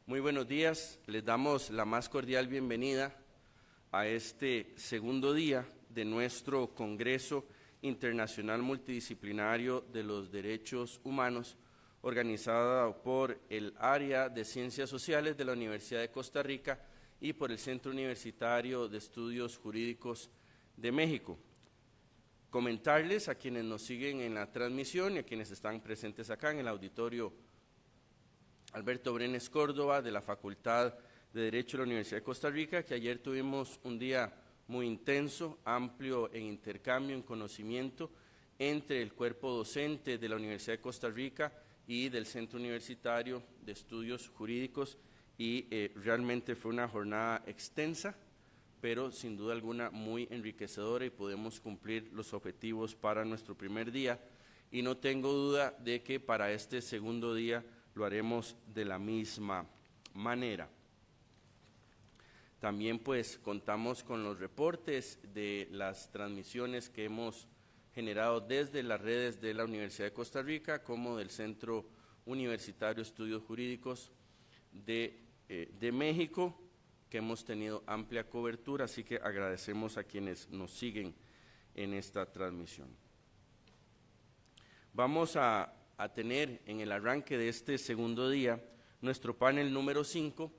Muy buenos días, les damos la más cordial bienvenida a este segundo día de nuestro Congreso Internacional Multidisciplinario de los Derechos Humanos, organizado por el Área de Ciencias Sociales de la Universidad de Costa Rica y por el Centro Universitario de Estudios Jurídicos de México. Comentarles a quienes nos siguen en la transmisión y a quienes están presentes acá en el auditorio Alberto Brenes Córdoba de la Facultad de Derecho de la Universidad de Costa Rica, que ayer tuvimos un día muy intenso, amplio en intercambio, en conocimiento entre el cuerpo docente de la Universidad de Costa Rica y del Centro Universitario de Estudios Jurídicos y realmente fue una jornada extensa, pero sin duda alguna muy enriquecedora y podemos cumplir los objetivos para nuestro primer día y no tengo duda de que para este segundo día lo haremos de la misma manera. También pues contamos con los reportes de las transmisiones que hemos generado desde las redes de la Universidad de Costa Rica como del Centro Universitario de Estudios Jurídicos de México, que hemos tenido amplia cobertura, así que agradecemos a quienes nos siguen en esta transmisión. Vamos a tener en el arranque de este segundo día nuestro panel número 5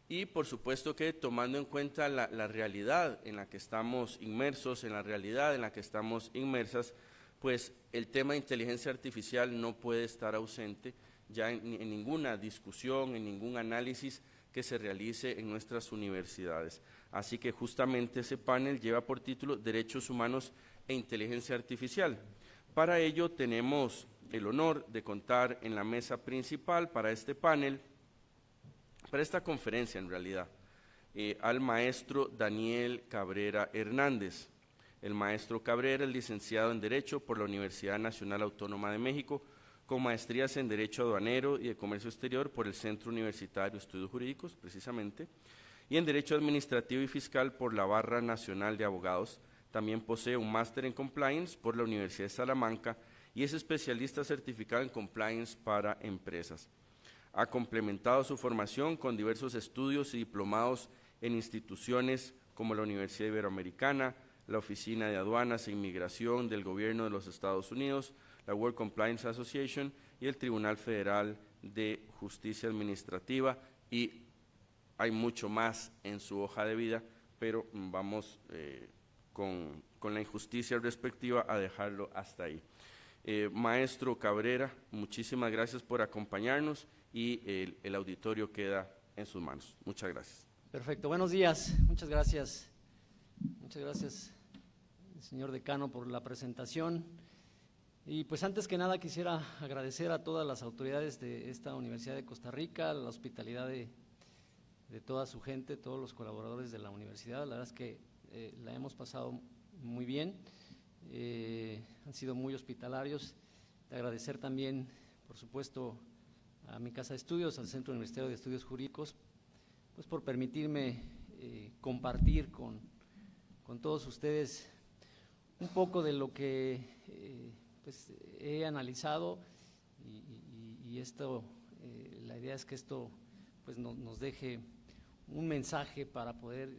y por supuesto que tomando en cuenta la realidad en la que estamos inmersos, en la realidad en la que estamos inmersas, pues el tema de inteligencia artificial no puede estar ausente ya en ninguna discusión, en ningún análisis que se realice en nuestras universidades. Así que justamente ese panel lleva por título Derechos Humanos e Inteligencia Artificial. Para ello tenemos el honor de contar en la mesa principal para este panel, para esta conferencia en realidad, al maestro Daniel Cabrera Hernández. El maestro Cabrera es licenciado en Derecho por la Universidad Nacional Autónoma de México, con maestrías en Derecho Aduanero y de Comercio Exterior por el Centro Universitario de Estudios Jurídicos, precisamente, y en Derecho Administrativo y Fiscal por la Barra Nacional de Abogados. También posee un máster en Compliance por la Universidad de Salamanca y es especialista certificado en Compliance para empresas. Ha complementado su formación con diversos estudios y diplomados en instituciones como la Universidad Iberoamericana, la Oficina de Aduanas e Inmigración del Gobierno de los Estados Unidos, la World Compliance Association y el Tribunal Federal de Justicia Administrativa, y hay mucho más en su hoja de vida, pero vamos con la injusticia respectiva a dejarlo hasta ahí. Maestro Cabrera, muchísimas gracias por acompañarnos y el auditorio queda en sus manos. Muchas gracias. Perfecto, buenos días, muchas gracias, señor decano, por la presentación. Y pues antes que nada quisiera agradecer a todas las autoridades de esta Universidad de Costa Rica, la hospitalidad de toda su gente, todos los colaboradores de la universidad. La verdad es que la hemos pasado muy bien, han sido muy hospitalarios. De agradecer también, por supuesto, a mi casa de estudios, al Centro Universitario de Estudios Jurídicos, pues por permitirme compartir con todos ustedes un poco de lo que pues he analizado y esto, la idea es que esto pues nos deje un mensaje para poder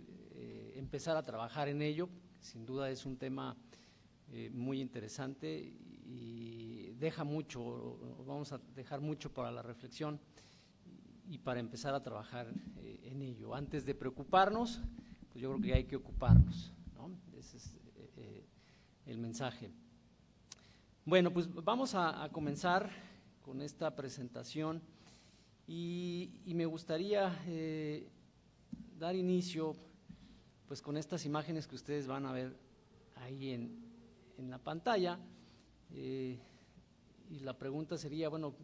empezar a trabajar en ello. Sin duda es un tema muy interesante y deja mucho, vamos a dejar mucho para la reflexión y para empezar a trabajar en ello. Antes de preocuparnos, pues yo creo que hay que ocuparnos, ¿no? Ese es el mensaje. Bueno, pues vamos a comenzar con esta presentación y me gustaría dar inicio pues con estas imágenes que ustedes van a ver ahí en la pantalla, y la pregunta sería, bueno,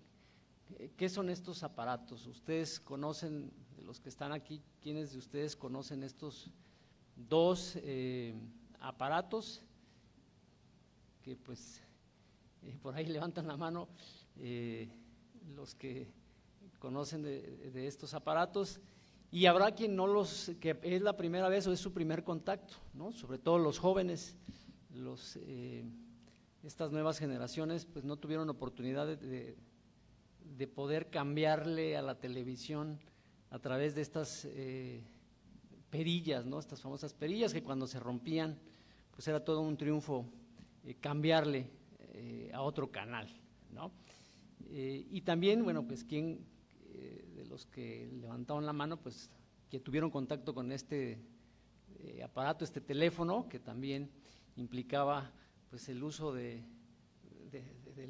¿qué son estos aparatos? Ustedes conocen, de los que están aquí, ¿quiénes de ustedes conocen estos dos aparatos? Que pues por ahí levantan la mano los que conocen de estos aparatos, y habrá quien no que es la primera vez o es su primer contacto, ¿no? Sobre todo los jóvenes, estas nuevas generaciones pues no tuvieron oportunidad de poder cambiarle a la televisión a través de estas perillas, ¿no? Estas famosas perillas que cuando se rompían, pues era todo un triunfo cambiarle a otro canal, ¿no? Y también, bueno, pues quien de los que levantaron la mano, pues que tuvieron contacto con este aparato, este teléfono, que también implicaba pues el uso del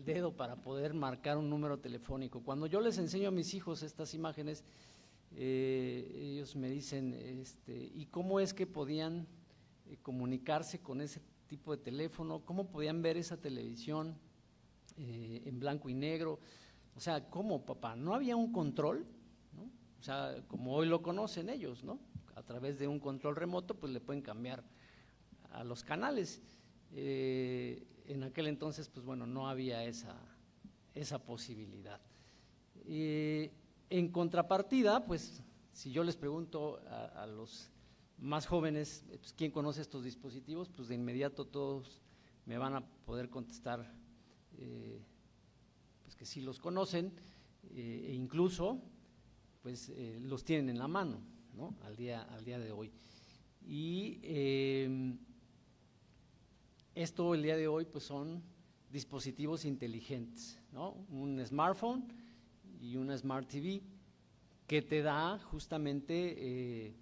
dedo para poder marcar un número telefónico. Cuando yo les enseño a mis hijos estas imágenes, ellos me dicen, ¿y cómo es que podían comunicarse con ese tipo de teléfono? ¿Cómo podían ver esa televisión en blanco y negro? O sea, ¿cómo, papá? ¿No había un control? ¿No? O sea, como hoy lo conocen ellos, ¿no? A través de un control remoto, pues le pueden cambiar a los canales. En aquel entonces, pues bueno, no había esa posibilidad. En contrapartida, pues si yo les pregunto a los más jóvenes, pues, ¿quién conoce estos dispositivos? Pues de inmediato todos me van a poder contestar pues que sí los conocen, e incluso pues los tienen en la mano, ¿no? Al día de hoy. Y esto el día de hoy pues son dispositivos inteligentes, ¿no? Un smartphone y una Smart TV que te da justamente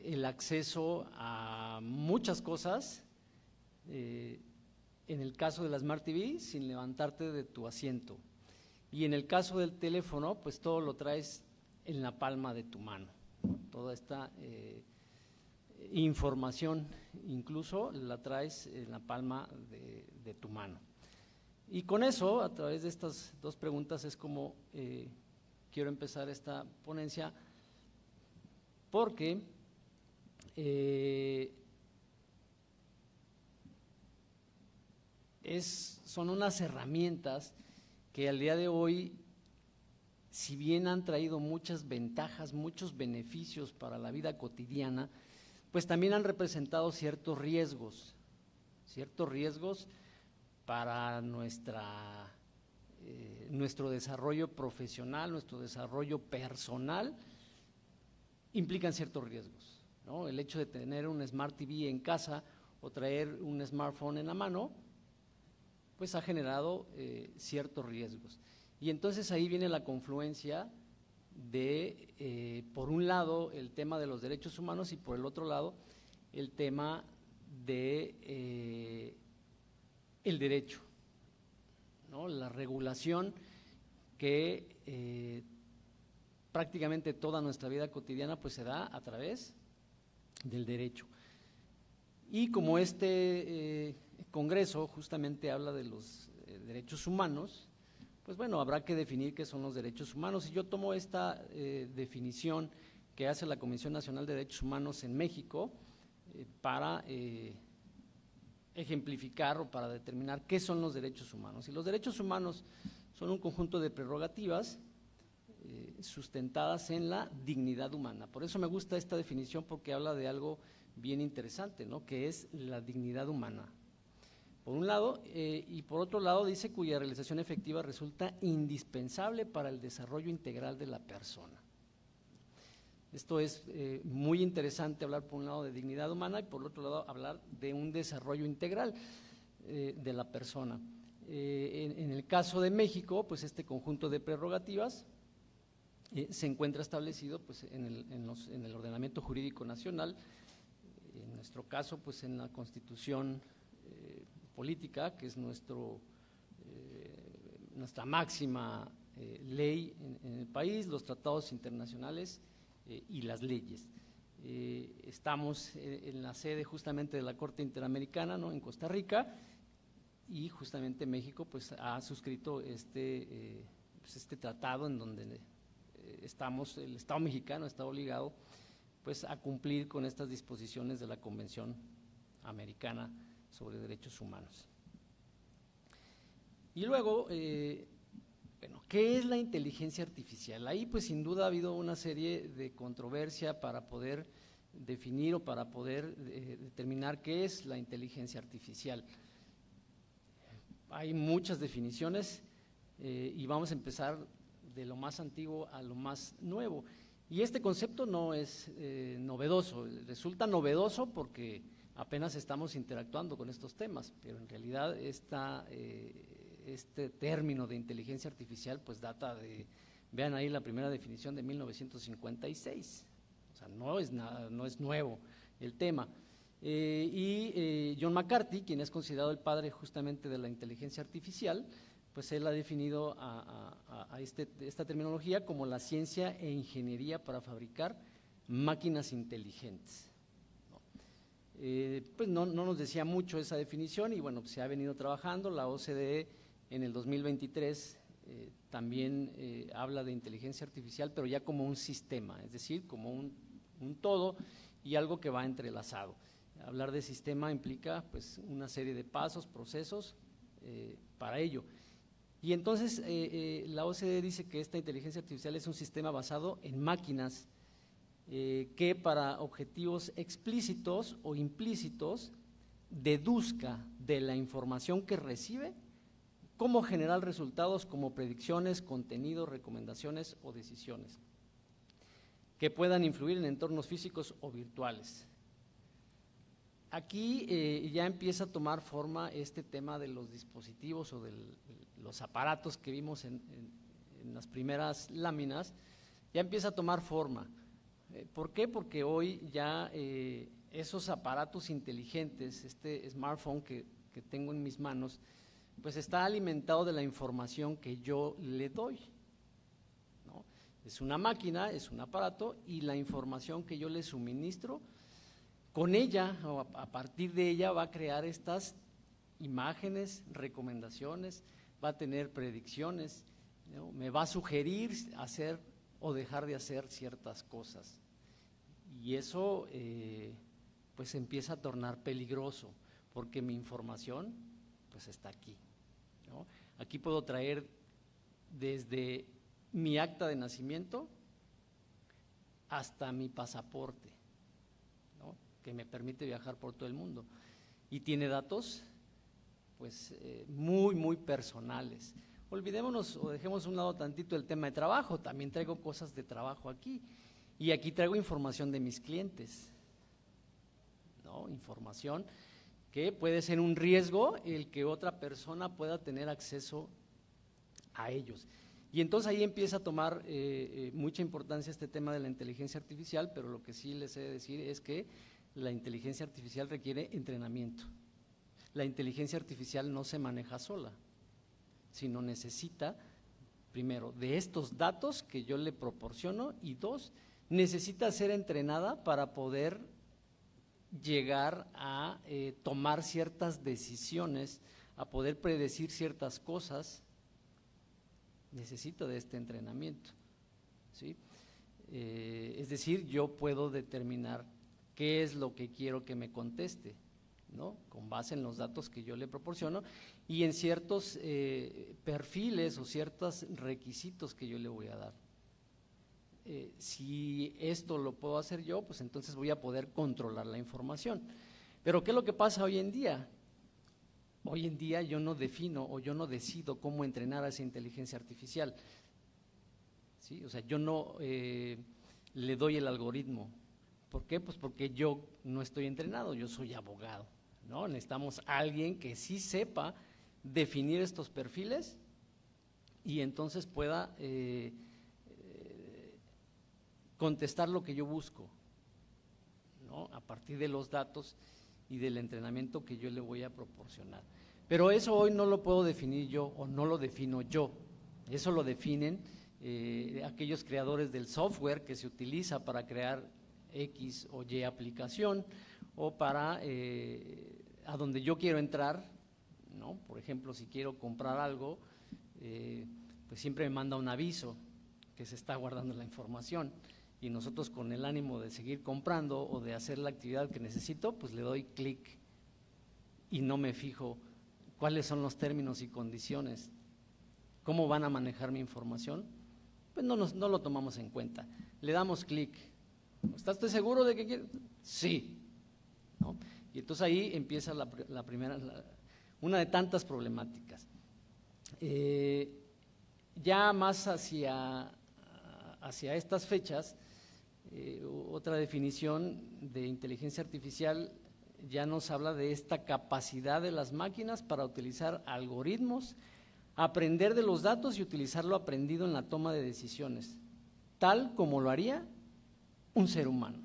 el acceso a muchas cosas, en el caso de la Smart TV, sin levantarte de tu asiento. Y en el caso del teléfono, pues todo lo traes en la palma de tu mano, ¿no? Toda esta información incluso la traes en la palma de tu mano. Y con eso, a través de estas dos preguntas, es como quiero empezar esta ponencia, porque son unas herramientas que al día de hoy, si bien han traído muchas ventajas, muchos beneficios para la vida cotidiana, pues también han representado ciertos riesgos para nuestro desarrollo profesional, nuestro desarrollo personal, implican ciertos riesgos, ¿no? El hecho de tener un Smart TV en casa o traer un smartphone en la mano, pues ha generado ciertos riesgos. Y entonces ahí viene la confluencia de, por un lado, el tema de los derechos humanos y por el otro lado, el tema de el derecho, ¿no? La regulación que prácticamente toda nuestra vida cotidiana pues se da a través del derecho. Y como este Congreso justamente habla de los derechos humanos, pues bueno, habrá que definir qué son los derechos humanos. Y yo tomo esta definición que hace la Comisión Nacional de Derechos Humanos en México para ejemplificar o para determinar qué son los derechos humanos. Y los derechos humanos son un conjunto de prerrogativas sustentadas en la dignidad humana. Por eso me gusta esta definición, porque habla de algo bien interesante, ¿no? Que es la dignidad humana, por un lado, y por otro lado dice cuya realización efectiva resulta indispensable para el desarrollo integral de la persona. Esto es muy interesante, hablar por un lado de dignidad humana y por otro lado hablar de un desarrollo integral de la persona. En el caso de México, pues este conjunto de prerrogativas se encuentra establecido pues en el ordenamiento jurídico nacional, en nuestro caso pues en la Constitución política, que es nuestra máxima ley en el país, los tratados internacionales y las leyes. Estamos en la sede justamente de la Corte Interamericana, ¿no? En Costa Rica, y justamente México pues ha suscrito este tratado en donde el Estado mexicano está obligado pues a cumplir con estas disposiciones de la Convención Americana sobre Derechos Humanos. Y luego, bueno, ¿qué es la inteligencia artificial? Ahí pues sin duda ha habido una serie de controversia para poder definir o para poder determinar qué es la inteligencia artificial. Hay muchas definiciones y vamos a empezar de lo más antiguo a lo más nuevo. Y este concepto no es novedoso, resulta novedoso porque apenas estamos interactuando con estos temas, pero en realidad este término de inteligencia artificial pues data de, vean ahí la primera definición de 1956, o sea, no es nuevo el tema. John McCarthy, quien es considerado el padre justamente de la inteligencia artificial, pues él ha definido esta terminología como la ciencia e ingeniería para fabricar máquinas inteligentes. Pues no nos decía mucho esa definición y bueno, pues se ha venido trabajando. La OCDE en el 2023 también habla de inteligencia artificial, pero ya como un sistema, es decir, como un todo y algo que va entrelazado. Hablar de sistema implica pues una serie de pasos, procesos para ello. Y entonces la OCDE dice que esta inteligencia artificial es un sistema basado en máquinas que para objetivos explícitos o implícitos deduzca de la información que recibe cómo generar resultados como predicciones, contenidos, recomendaciones o decisiones que puedan influir en entornos físicos o virtuales. Aquí ya empieza a tomar forma este tema de los dispositivos o de los aparatos que vimos en las primeras láminas, ya empieza a tomar forma. ¿Por qué? Porque hoy ya esos aparatos inteligentes, este smartphone que tengo en mis manos, pues está alimentado de la información que yo le doy, ¿no? Es una máquina, es un aparato y la información que yo le suministro, con ella o a partir de ella va a crear estas imágenes, recomendaciones, va a tener predicciones, ¿no? Me va a sugerir hacer o dejar de hacer ciertas cosas. Y eso pues empieza a tornar peligroso porque mi información pues está aquí, ¿no? Aquí puedo traer desde mi acta de nacimiento hasta mi pasaporte, ¿no? Que me permite viajar por todo el mundo y tiene datos pues muy personales. Olvidémonos o dejemos a un lado tantito el tema de trabajo, también traigo cosas de trabajo aquí y aquí traigo información de mis clientes, ¿no? Información que puede ser un riesgo el que otra persona pueda tener acceso a ellos. Y entonces ahí empieza a tomar mucha importancia este tema de la inteligencia artificial, pero lo que sí les he de decir es que la inteligencia artificial requiere entrenamiento. La inteligencia artificial no se maneja sola, sino necesita, primero, de estos datos que yo le proporciono y dos, necesita ser entrenada para poder llegar a tomar ciertas decisiones, a poder predecir ciertas cosas. Necesito de este entrenamiento, ¿sí? Es decir, yo puedo determinar qué es lo que quiero que me conteste, ¿no? Con base en los datos que yo le proporciono y en ciertos perfiles o ciertos requisitos que yo le voy a dar. Si esto lo puedo hacer yo, pues entonces voy a poder controlar la información. Pero ¿qué es lo que pasa hoy en día? Hoy en día yo no defino o yo no decido cómo entrenar a esa inteligencia artificial, ¿sí? O sea, yo no le doy el algoritmo. ¿Por qué? Pues porque yo no estoy entrenado, yo soy abogado, ¿no? Necesitamos a alguien que sí sepa definir estos perfiles y entonces pueda contestar lo que yo busco, ¿no? A partir de los datos y del entrenamiento que yo le voy a proporcionar. Pero eso hoy no lo puedo definir yo o no lo defino yo, eso lo definen aquellos creadores del software que se utiliza para crear X o Y aplicación o para a donde yo quiero entrar, ¿no? Por ejemplo, si quiero comprar algo, pues siempre me manda un aviso que se está guardando la información y nosotros con el ánimo de seguir comprando o de hacer la actividad que necesito, pues le doy clic y no me fijo cuáles son los términos y condiciones, cómo van a manejar mi información, pues no lo tomamos en cuenta. Le damos clic. ¿Estás usted seguro de que quiere? Sí, ¿no? Y entonces ahí empieza la primera, una de tantas problemáticas. Ya más hacia estas fechas, Otra definición de inteligencia artificial ya nos habla de esta capacidad de las máquinas para utilizar algoritmos, aprender de los datos y utilizar lo aprendido en la toma de decisiones, tal como lo haría un ser humano.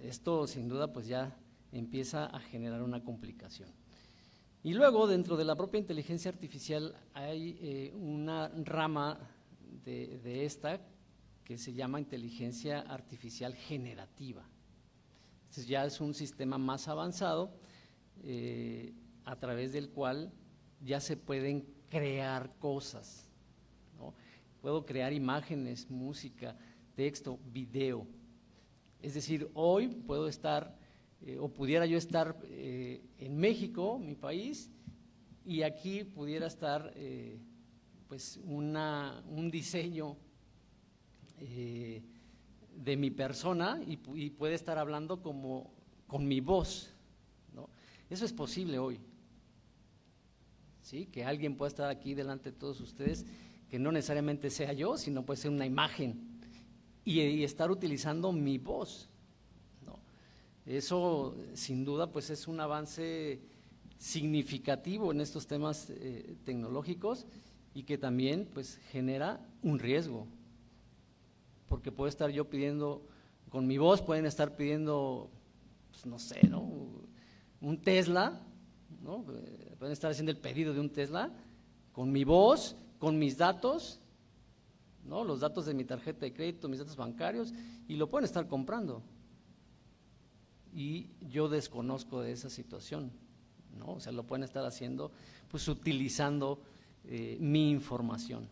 Esto sin duda pues ya empieza a generar una complicación. Y luego dentro de la propia inteligencia artificial hay una rama de esta que se llama inteligencia artificial generativa. Entonces ya es un sistema más avanzado a través del cual ya se pueden crear cosas, ¿no? Puedo crear imágenes, música, texto, video. Es decir, hoy puedo estar o pudiera yo estar en México, mi país, y aquí pudiera estar pues un diseño de mi persona y puede estar hablando como con mi voz, ¿no? Eso es posible hoy, ¿sí? Que alguien pueda estar aquí delante de todos ustedes, que no necesariamente sea yo, sino puede ser una imagen y estar utilizando mi voz, ¿no? Eso sin duda pues es un avance significativo en estos temas tecnológicos y que también pues genera un riesgo, porque puedo estar yo pidiendo, con mi voz pueden estar pidiendo, pues no sé, ¿no? Un Tesla, ¿no? Pueden estar haciendo el pedido de un Tesla, con mi voz, con mis datos, ¿no? Los datos de mi tarjeta de crédito, mis datos bancarios, y lo pueden estar comprando. Y yo desconozco de esa situación, ¿no? O sea, lo pueden estar haciendo, pues utilizando mi información.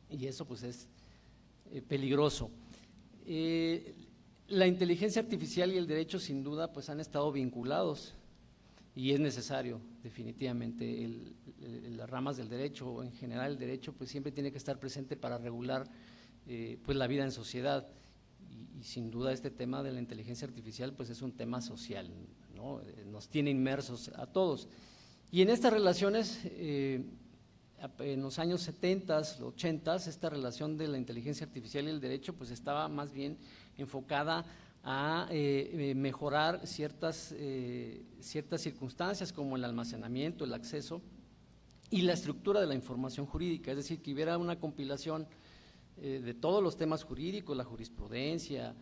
Y eso pues es peligroso. La inteligencia artificial y el derecho sin duda pues han estado vinculados y es necesario definitivamente las ramas del derecho o en general el derecho pues siempre tiene que estar presente para regular pues la vida en sociedad y sin duda este tema de la inteligencia artificial pues es un tema social, ¿no? Nos tiene inmersos a todos y en estas relaciones en los años 70, 80, esta relación de la inteligencia artificial y el derecho pues estaba más bien enfocada a mejorar ciertas circunstancias como el almacenamiento, el acceso y la estructura de la información jurídica, es decir, que hubiera una compilación de todos los temas jurídicos, la jurisprudencia,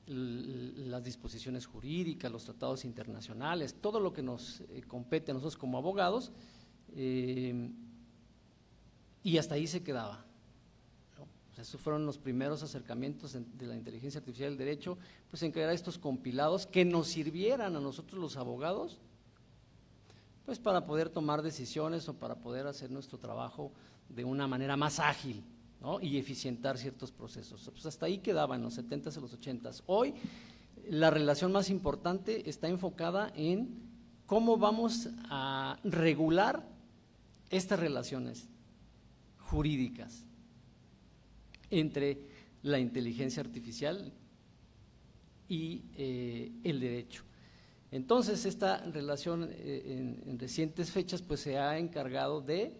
las disposiciones jurídicas, los tratados internacionales, todo lo que nos compete a nosotros como abogados. Y hasta ahí se quedaba, ¿no? O sea, esos fueron los primeros acercamientos de la inteligencia artificial del derecho, pues en crear estos compilados que nos sirvieran a nosotros los abogados, pues para poder tomar decisiones o para poder hacer nuestro trabajo de una manera más ágil, ¿no? Y eficientar ciertos procesos. Pues hasta ahí quedaba en los 70s y los 80s. Hoy la relación más importante está enfocada en cómo vamos a regular estas relaciones jurídicas entre la inteligencia artificial y el derecho. Entonces, esta relación en recientes fechas pues se ha encargado de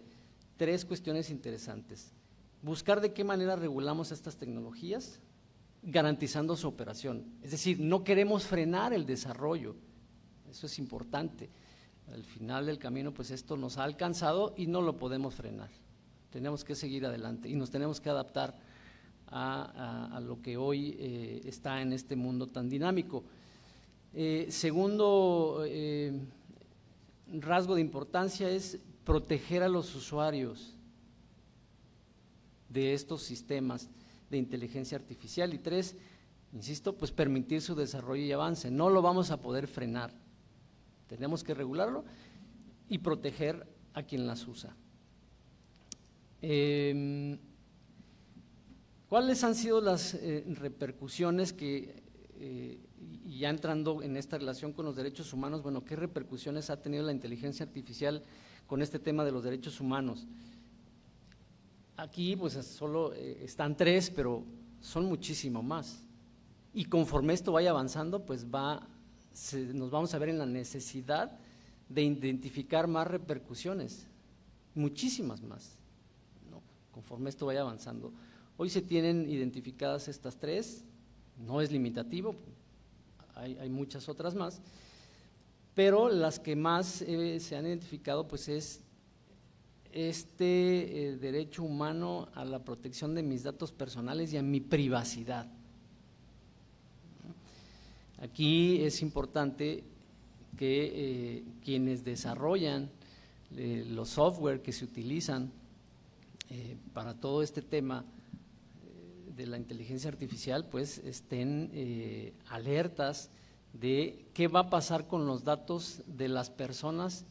tres cuestiones interesantes. Buscar de qué manera regulamos estas tecnologías, garantizando su operación. Es decir, no queremos frenar el desarrollo, eso es importante. Al final del camino pues esto nos ha alcanzado y no lo podemos frenar, tenemos que seguir adelante y nos tenemos que adaptar a lo que hoy está en este mundo tan dinámico. Segundo rasgo de importancia es proteger a los usuarios de estos sistemas de inteligencia artificial y tres, insisto, pues permitir su desarrollo y avance, no lo vamos a poder frenar. Tenemos que regularlo y proteger a quien las usa. ¿Cuáles han sido las repercusiones que, y ya entrando en esta relación con los derechos humanos, bueno, qué repercusiones ha tenido la inteligencia artificial con este tema de los derechos humanos? Aquí pues solo están tres, pero son muchísimo más. Y conforme esto vaya avanzando, pues nos vamos a ver en la necesidad de identificar más repercusiones, muchísimas más, ¿no? Conforme esto vaya avanzando. Hoy se tienen identificadas estas 3, no es limitativo, hay muchas otras más, pero las que más se han identificado pues es derecho humano a la protección de mis datos personales y a mi privacidad. Aquí es importante que quienes desarrollan los software que se utilizan para todo este tema de la inteligencia artificial, pues estén alertas de qué va a pasar con los datos de las personas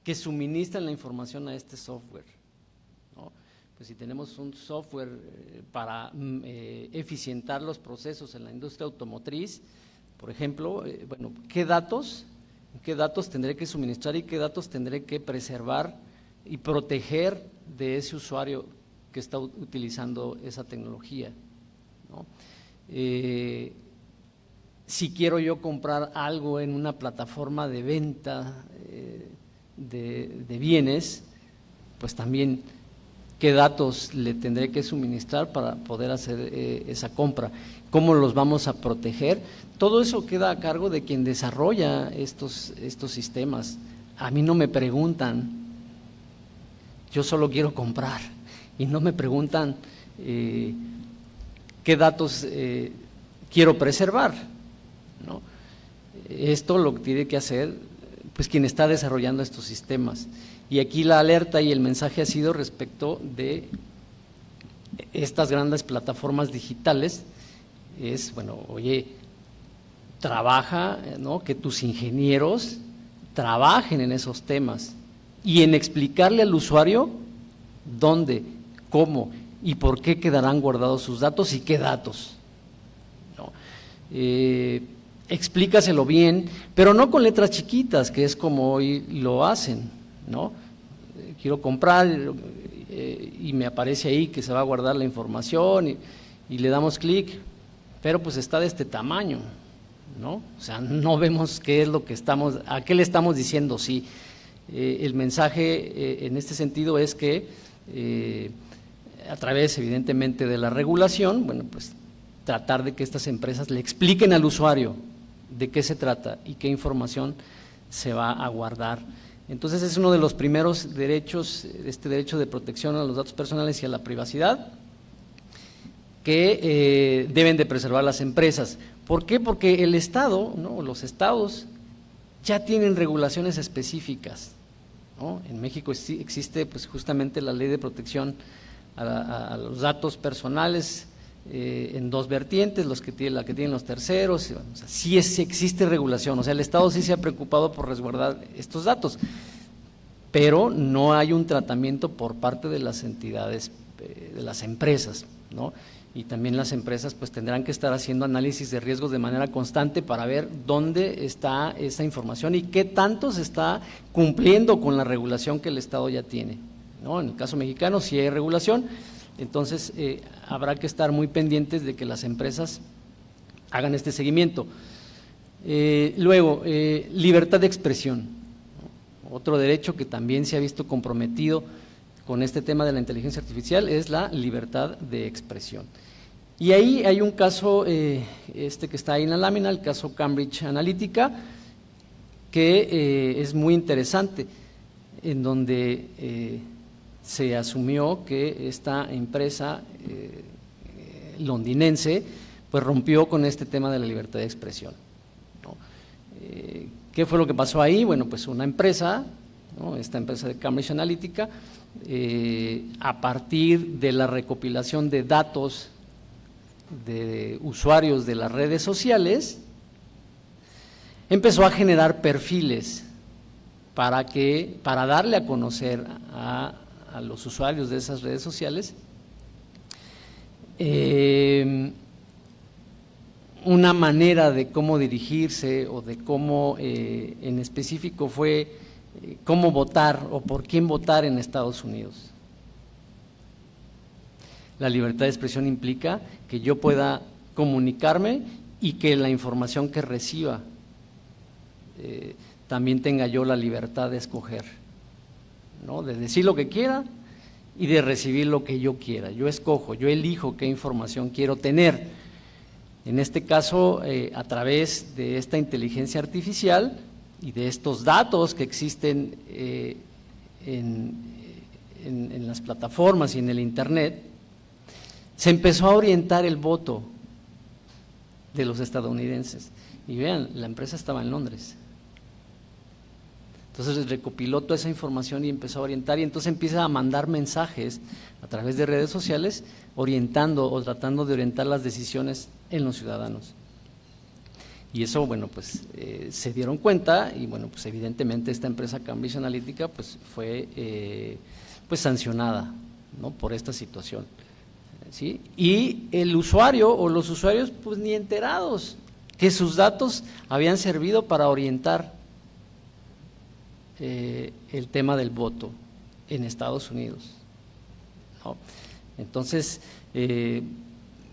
que suministran la información a este software, ¿no? Pues si tenemos un software para eficientar los procesos en la industria automotriz, por ejemplo, bueno, ¿qué datos tendré que suministrar y qué datos tendré que preservar y proteger de ese usuario que está utilizando esa tecnología, ¿no? Si quiero yo comprar algo en una plataforma de venta de bienes, pues también qué datos le tendré que suministrar para poder hacer esa compra, cómo los vamos a proteger. Todo eso queda a cargo de quien desarrolla estos sistemas. A mí no me preguntan, yo solo quiero comprar y no me preguntan qué datos quiero preservar, ¿no? Esto lo que tiene que hacer pues quien está desarrollando estos sistemas. Y aquí la alerta y el mensaje ha sido respecto de estas grandes plataformas digitales, es, bueno, oye, trabaja, ¿no?, que tus ingenieros trabajen en esos temas y en explicarle al usuario dónde, cómo y por qué quedarán guardados sus datos y qué datos, ¿no? Explícaselo bien, pero no con letras chiquitas, que es como hoy lo hacen, ¿no? Quiero comprar y me aparece ahí que se va a guardar la información y le damos clic, pero pues está de este tamaño, ¿no? O sea, no vemos qué es lo que a qué le estamos diciendo sí. El mensaje en este sentido es que a través evidentemente de la regulación, bueno, pues tratar de que estas empresas le expliquen al usuario de qué se trata y qué información se va a guardar. Entonces es uno de los primeros derechos, este derecho de protección a los datos personales y a la privacidad que deben de preservar las empresas. ¿Por qué? Porque el Estado, ¿no?, los estados ya tienen regulaciones específicas, ¿no? En México existe pues justamente la ley de protección a los datos personales en 2 vertientes, la que tienen los terceros. O sea, sí existe regulación, o sea, el Estado sí se ha preocupado por resguardar estos datos, pero no hay un tratamiento por parte de las entidades, de las empresas, ¿no? Y también las empresas pues tendrán que estar haciendo análisis de riesgos de manera constante para ver dónde está esa información y qué tanto se está cumpliendo con la regulación que el Estado ya tiene, ¿no? En el caso mexicano sí hay regulación, entonces habrá que estar muy pendientes de que las empresas hagan este seguimiento. Luego, libertad de expresión, ¿no? Otro derecho que también se ha visto comprometido con este tema de la inteligencia artificial es la libertad de expresión. Y ahí hay un caso, que está ahí en la lámina, el caso Cambridge Analytica, que es muy interesante, en donde se asumió que esta empresa londinense pues rompió con este tema de la libertad de expresión, ¿no? ¿Qué fue lo que pasó ahí? Bueno, pues una empresa, ¿no?, esta empresa de Cambridge Analytica, a partir de la recopilación de datos de usuarios de las redes sociales, empezó a generar perfiles para darle a conocer a los usuarios de esas redes sociales una manera de cómo dirigirse o de cómo en específico fue cómo votar o por quién votar en Estados Unidos. La libertad de expresión implica que yo pueda comunicarme y que la información que reciba también tenga yo la libertad de escoger, ¿no?, de decir lo que quiera y de recibir lo que yo quiera. Yo escojo, yo elijo qué información quiero tener. En este caso, a través de esta inteligencia artificial y de estos datos que existen en las plataformas y en el Internet, se empezó a orientar el voto de los estadounidenses. Y vean, la empresa estaba en Londres. Entonces recopiló toda esa información y empezó a orientar, y entonces empieza a mandar mensajes a través de redes sociales orientando o tratando de orientar las decisiones en los ciudadanos. Y eso, bueno, pues se dieron cuenta y, bueno, pues evidentemente esta empresa Cambridge Analytica pues fue pues sancionada, ¿no?, por esta situación, ¿sí? Y el usuario o los usuarios pues ni enterados que sus datos habían servido para orientar el tema del voto en Estados Unidos, ¿no? Entonces,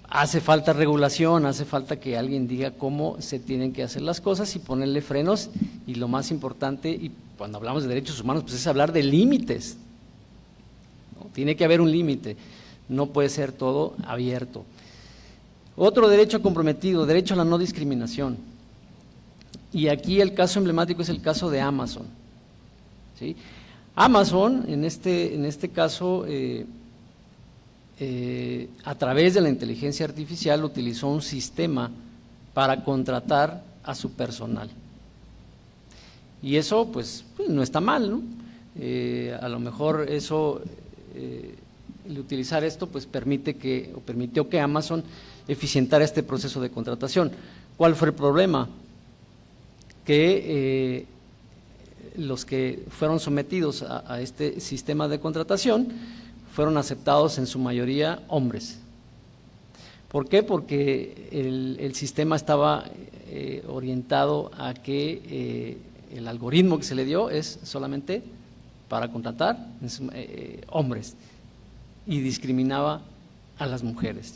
hace falta regulación, hace falta que alguien diga cómo se tienen que hacer las cosas y ponerle frenos, y lo más importante, y cuando hablamos de derechos humanos, pues es hablar de límites, ¿no? Tiene que haber un límite, no puede ser todo abierto. Otro derecho comprometido, derecho a la no discriminación, y aquí el caso emblemático es el caso de Amazon, ¿sí? Amazon, en este caso, a través de la inteligencia artificial utilizó un sistema para contratar a su personal. Y eso pues no está mal, ¿no? A lo mejor eso, el utilizar esto pues permitió que Amazon eficientara este proceso de contratación. ¿Cuál fue el problema? Que los que fueron sometidos a este sistema de contratación fueron aceptados en su mayoría hombres. ¿Por qué? Porque el sistema estaba orientado a que el algoritmo que se le dio es solamente para contratar hombres, y discriminaba a las mujeres.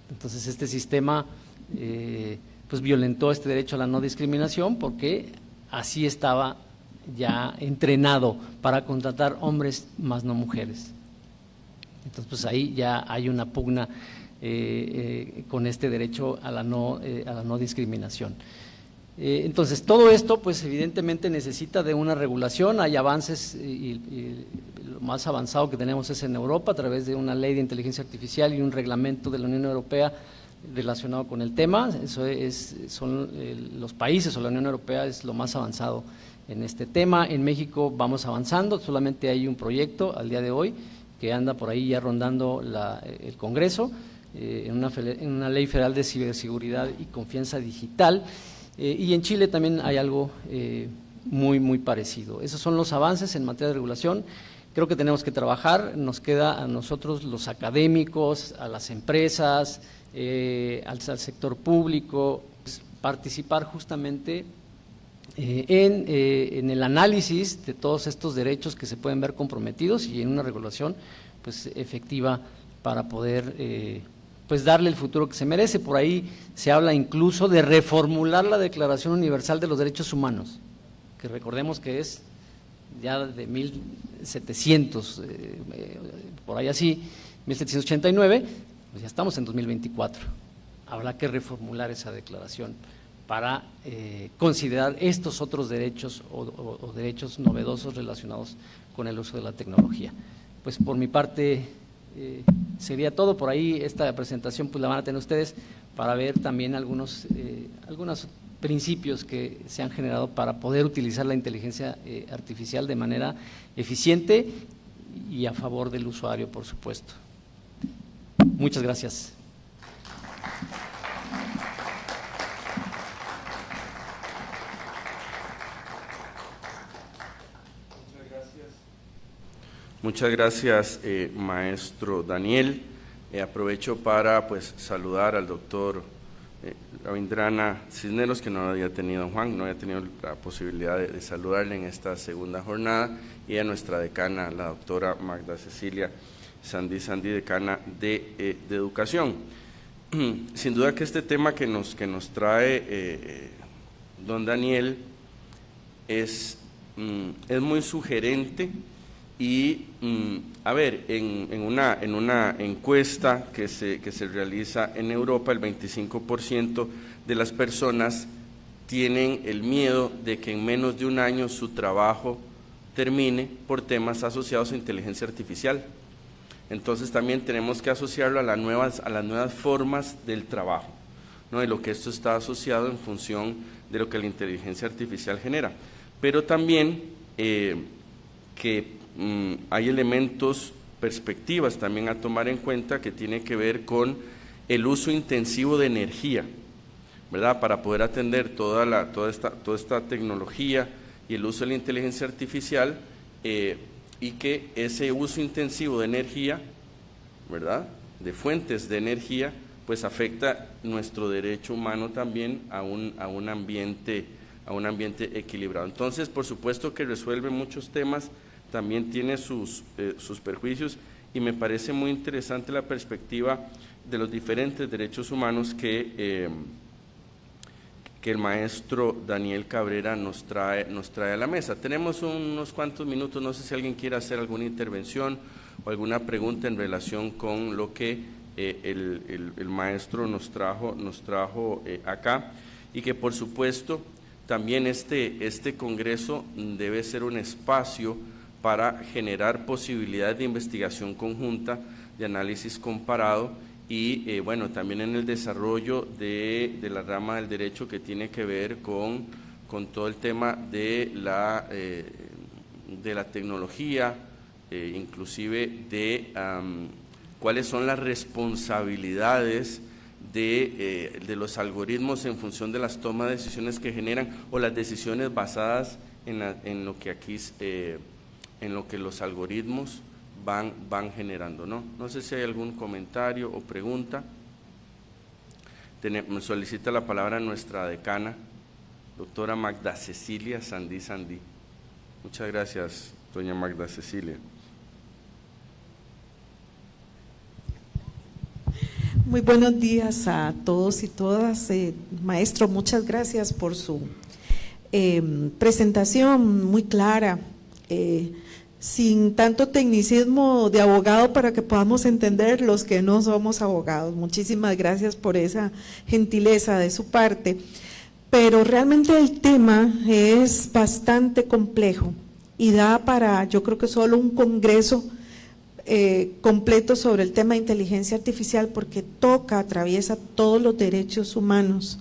Entonces este sistema pues violentó este derecho a la no discriminación, porque así estaba ya entrenado para contratar hombres más no mujeres. Entonces pues ahí ya hay una pugna con este derecho a la no discriminación. Entonces todo esto pues evidentemente necesita de una regulación. Hay avances, y lo más avanzado que tenemos es en Europa, a través de una ley de inteligencia artificial y un reglamento de la Unión Europea relacionado con el tema. Eso son los países, o la Unión Europea es lo más avanzado en este tema. En México vamos avanzando, solamente hay un proyecto al día de hoy que anda por ahí ya rondando el Congreso, en una ley federal de ciberseguridad y confianza digital, y en Chile también hay algo muy parecido. Esos son los avances en materia de regulación. Creo que tenemos que trabajar, nos queda a nosotros los académicos, a las empresas, al sector público, pues, participar justamente en el análisis de todos estos derechos que se pueden ver comprometidos, y en una regulación pues efectiva para poder pues darle el futuro que se merece. Por ahí se habla incluso de reformular la Declaración Universal de los Derechos Humanos, que recordemos que es ya de 1700, por ahí así, 1789, pues ya estamos en 2024. Habrá que reformular esa declaración para considerar estos otros derechos o derechos novedosos relacionados con el uso de la tecnología. Pues por mi parte sería todo. Por ahí esta presentación pues la van a tener ustedes para ver también algunos principios que se han generado para poder utilizar la inteligencia artificial de manera eficiente y a favor del usuario, por supuesto. Muchas gracias. Muchas gracias, maestro Daniel. Aprovecho para pues saludar al doctor Ravindrana Cisneros, que no había tenido la posibilidad de saludarle en esta segunda jornada, y a nuestra decana, la doctora Magda Cecilia Sandi, decana de Educación. Sin duda que este tema que nos trae don Daniel es muy sugerente Y, a ver, en una encuesta que se realiza en Europa, el 25% de las personas tienen el miedo de que en menos de un año su trabajo termine por temas asociados a inteligencia artificial. Entonces también tenemos que asociarlo a las nuevas formas del trabajo, ¿no? De lo que esto está asociado en función de lo que la inteligencia artificial genera. Pero también que hay elementos, perspectivas también a tomar en cuenta que tiene que ver con el uso intensivo de energía, ¿verdad? Para poder atender toda esta tecnología y el uso de la inteligencia artificial, y que ese uso intensivo de energía, ¿verdad?, de fuentes de energía, pues afecta nuestro derecho humano también a un ambiente equilibrado. Entonces, por supuesto que resuelve muchos temas, también tiene sus perjuicios, y me parece muy interesante la perspectiva de los diferentes derechos humanos que el maestro Daniel Cabrera nos trae a la mesa. Tenemos unos cuantos minutos, no sé si alguien quiere hacer alguna intervención o alguna pregunta en relación con lo que el maestro nos trajo acá, y que por supuesto también este congreso debe ser un espacio para generar posibilidades de investigación conjunta, de análisis comparado, y bueno, también en el desarrollo de la rama del derecho que tiene que ver con todo el tema de la tecnología, inclusive de cuáles son las responsabilidades de los algoritmos en función de las tomas de decisiones que generan, o las decisiones basadas en lo que aquí en lo que los algoritmos van generando, ¿no? No sé si hay algún comentario o pregunta. Me solicita la palabra nuestra decana, doctora Magda Cecilia Sandí Sandí. Muchas gracias, doña Magda Cecilia. Muy buenos días a todos y todas. Maestro, muchas gracias por su presentación muy clara, sin tanto tecnicismo de abogado, para que podamos entender los que no somos abogados. Muchísimas gracias por esa gentileza de su parte. Pero realmente el tema es bastante complejo y da para, yo creo que solo un congreso completo sobre el tema de inteligencia artificial, porque atraviesa todos los derechos humanos,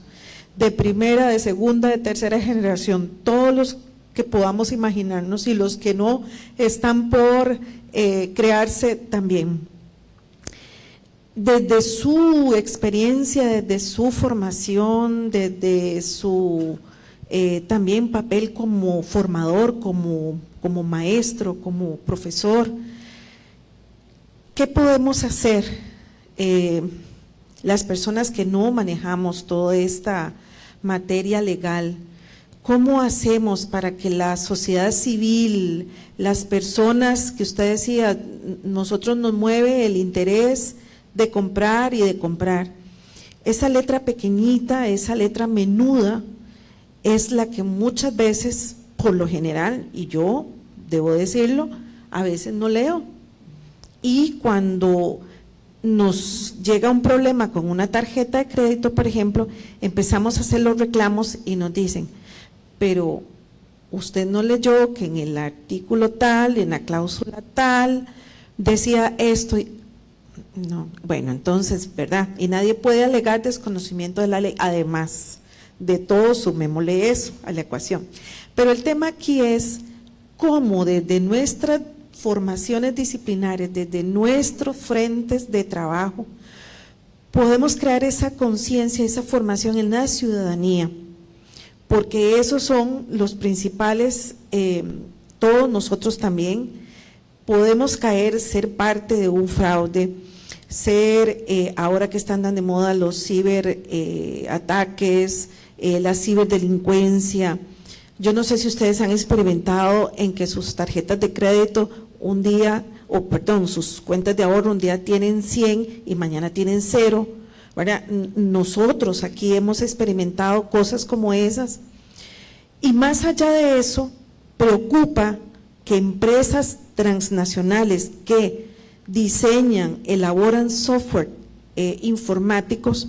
de primera, de segunda, de tercera generación, todos los que podamos imaginarnos, y los que no están por crearse también. Desde su experiencia, desde su formación, desde su también papel como formador, como maestro, como profesor, ¿qué podemos hacer las personas que no manejamos toda esta materia legal? ¿Cómo hacemos para que la sociedad civil, las personas que usted decía, nosotros nos mueve el interés de comprar y de comprar? Esa letra pequeñita, esa letra menuda, es la que muchas veces, por lo general, y yo debo decirlo, a veces no leo. Y cuando nos llega un problema con una tarjeta de crédito, por ejemplo, empezamos a hacer los reclamos y nos dicen, pero usted no leyó que en el artículo tal, en la cláusula tal, decía esto. No, bueno, entonces, ¿verdad? Y nadie puede alegar desconocimiento de la ley, además de todo, sumémosle eso a la ecuación. Pero el tema aquí es cómo desde nuestras formaciones disciplinarias, desde nuestros frentes de trabajo, podemos crear esa conciencia, esa formación en la ciudadanía, porque esos son los principales. Todos nosotros también podemos caer, ser parte de un fraude, ser, ahora que están tan de moda los ciberataques, la ciberdelincuencia. Yo no sé si ustedes han experimentado en que sus tarjetas de crédito un día, sus cuentas de ahorro un día tienen 100 y mañana tienen 0, ¿verdad? Nosotros aquí hemos experimentado cosas como esas, y más allá de eso, preocupa que empresas transnacionales que diseñan, elaboran software informáticos,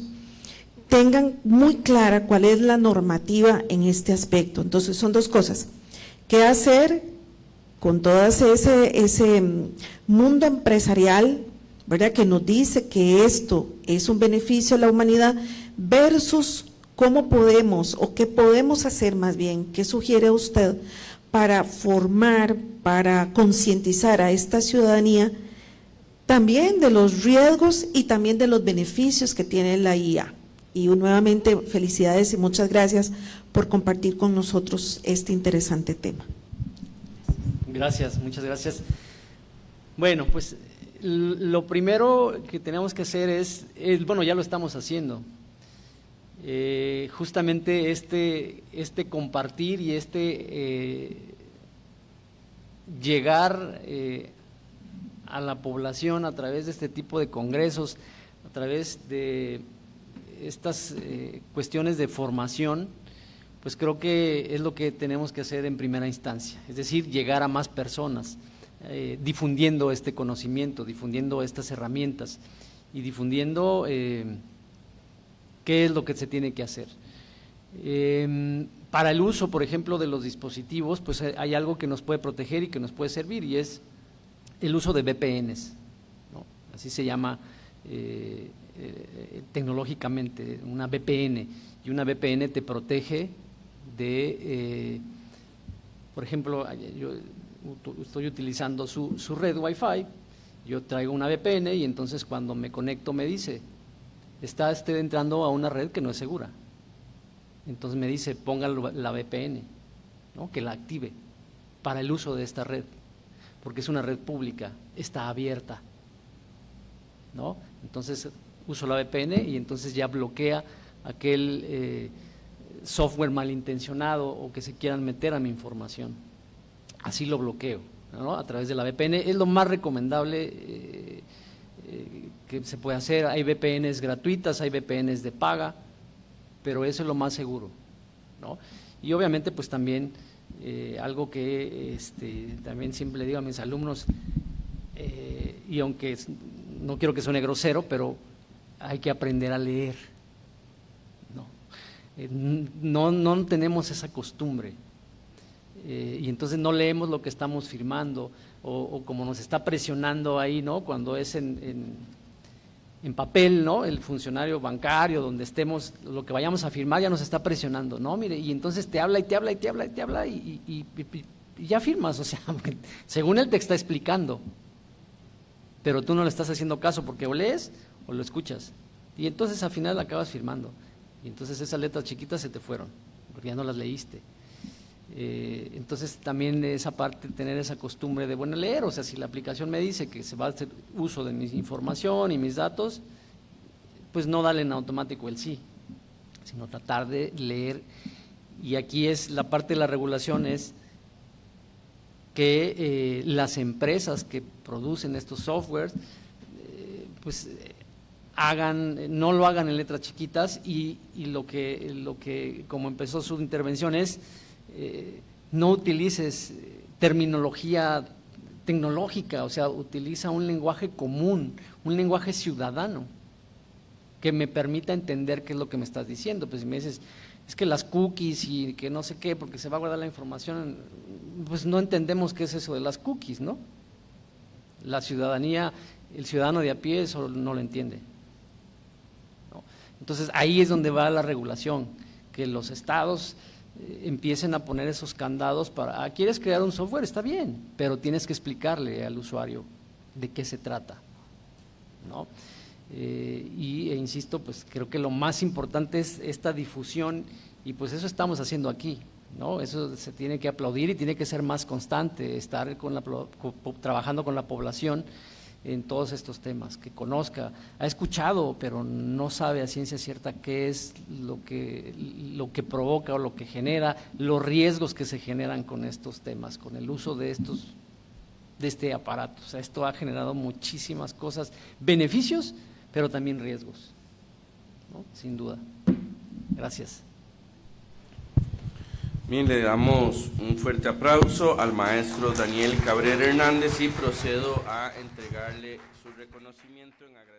tengan muy clara cuál es la normativa en este aspecto. Entonces son dos cosas: qué hacer con todo ese mundo empresarial, ¿verdad?, que nos dice que esto es un beneficio a la humanidad, versus cómo podemos o qué podemos hacer más bien, qué sugiere usted para formar, para concientizar a esta ciudadanía también de los riesgos y también de los beneficios que tiene la IA. Y nuevamente felicidades y muchas gracias por compartir con nosotros este interesante tema. Gracias, muchas gracias. Bueno, pues lo primero que tenemos que hacer es bueno, ya lo estamos haciendo. Justamente este compartir y llegar a la población a través de este tipo de congresos, a través de estas cuestiones de formación, pues creo que es lo que tenemos que hacer en primera instancia, es decir, llegar a más personas, difundiendo este conocimiento, difundiendo estas herramientas y difundiendo qué es lo que se tiene que hacer. Para el uso, por ejemplo, de los dispositivos, pues hay algo que nos puede proteger y que nos puede servir, y es el uso de VPNs, ¿no? Así se llama tecnológicamente, una VPN, y una VPN te protege de, por ejemplo, yo estoy utilizando su red Wi-Fi, yo traigo una VPN y entonces cuando me conecto me dice, está usted entrando a una red que no es segura. Entonces me dice, ponga la VPN, ¿no?, que la active para el uso de esta red, porque es una red pública, está abierta, ¿no? Entonces uso la VPN y entonces ya bloquea aquel software malintencionado o que se quieran meter a mi información. Así lo bloqueo, ¿no?, a través de la VPN. Es lo más recomendable que se puede hacer. Hay VPNs gratuitas, hay VPNs de paga, pero eso es lo más seguro, ¿no? Y obviamente pues también algo que también siempre le digo a mis alumnos, y aunque no quiero que suene grosero, pero hay que aprender a leer, ¿no? No tenemos esa costumbre, y entonces no leemos lo que estamos firmando, o como nos está presionando ahí, ¿no?, cuando es en papel, ¿no?, el funcionario bancario, donde estemos, lo que vayamos a firmar ya nos está presionando, ¿no? Mire, y entonces te habla y te habla y te habla y te habla y ya firmas, o sea, según él te está explicando, pero tú no le estás haciendo caso porque o lees o lo escuchas, y entonces al final acabas firmando, y entonces esas letras chiquitas se te fueron, porque ya no las leíste. Entonces también esa parte, tener esa costumbre de, bueno, leer, o sea, si la aplicación me dice que se va a hacer uso de mi información y mis datos, pues no darle en automático el sí, sino tratar de leer. Y aquí es la parte de la regulación, es que las empresas que producen estos softwares pues no lo hagan en letras chiquitas, y lo que como empezó su intervención es no utilices terminología tecnológica, o sea, utiliza un lenguaje común, un lenguaje ciudadano que me permita entender qué es lo que me estás diciendo. Pues si me dices, es que las cookies y que no sé qué, porque se va a guardar la información, pues no entendemos qué es eso de las cookies, ¿no? La ciudadanía, el ciudadano de a pie eso no lo entiende, ¿no? Entonces ahí es donde va la regulación, que los estados empiecen a poner esos candados para, ¿quieres crear un software? Está bien, pero tienes que explicarle al usuario de qué se trata, ¿no? Insisto, pues creo que lo más importante es esta difusión, y pues eso estamos haciendo aquí, ¿no? Eso se tiene que aplaudir y tiene que ser más constante, estar trabajando con la población en todos estos temas, que conozca, ha escuchado, pero no sabe a ciencia cierta qué es lo que provoca o lo que genera, los riesgos que se generan con estos temas, con el uso de este aparato. O sea, esto ha generado muchísimas cosas, beneficios, pero también riesgos, ¿no? Sin duda. Gracias. Bien, le damos un fuerte aplauso al maestro Daniel Cabrera Hernández y procedo a entregarle su reconocimiento en agradecimiento.